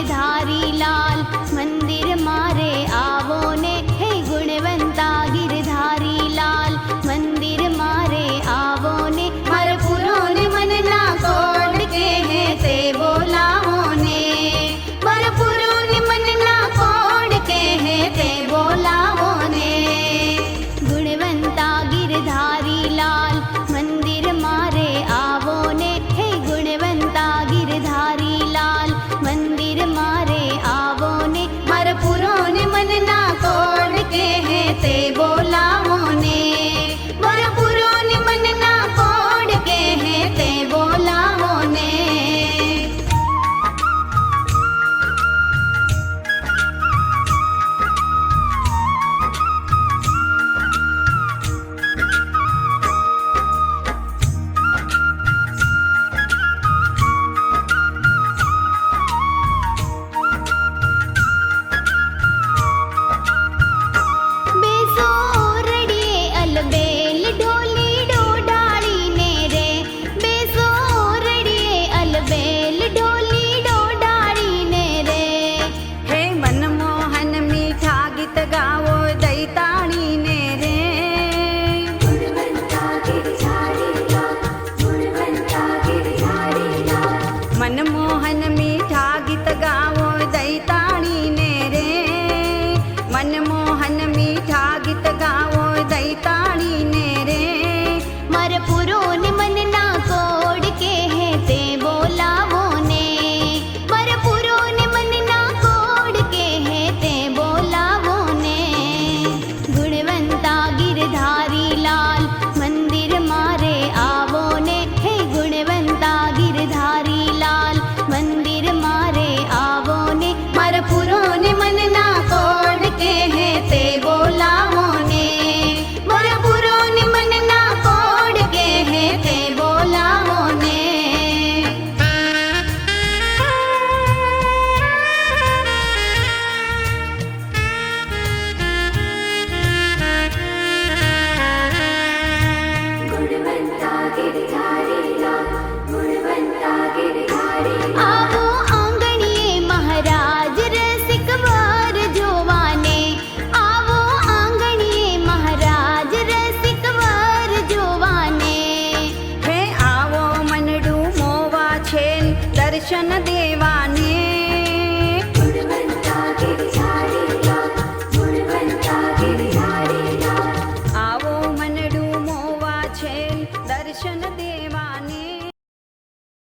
गिरधारी लाल मंदिर मारे आवो ने हे गुणवंता गिरधारी लाल मंदिर मारे आवो ने मारे पुरो ने मन ना कोड के है ते बोलावो ने मारे पुरो ने मन ना कोड के है ते बोलावो ने गुणवंता गिरधारी लाल मंदिर मारे आवो ने हे गुणवंता गिरधारी लाल मंदिर मारे आवो ने मारे पुरो ने मन ना कोड के है ते बोलावो ने मारे पुरो ने मन ना कोड के है ते बोलावो ने बेसो रड़िए अलबेल ढोली डोडाली ने रे बेसो रड़िए अलबेल ढोली डोडाली ने रे हे मनमोहन मीठा गीत गावो दैताणी ने रे मनमोहन मीठा गीत गावो दैताणी ने रे मनमोहन मीठा गीत गावो दैताणी ने रे मर पुरो ने मन ना कोड के है ते बोलावो ने मर पुरो ने मन ना कोड के है ते बोलावो ने गुणवंता गिरधारी लाल मंदिर मारे आवो ने हे गुणवंता गिरधारी लाल मंदिर मारे आवो ने मर पुरो ने मन ना कोड के है ते बोलावो ने मर पुरो ने मन ना कोड के है ते बोलावो ने आवो आंगणिए महाराज रसिक वर जोवाने आवो आंगणिए महाराज रसिक वर जोवाने हे आवो मनडू मोवा छेन दर्शन देवाने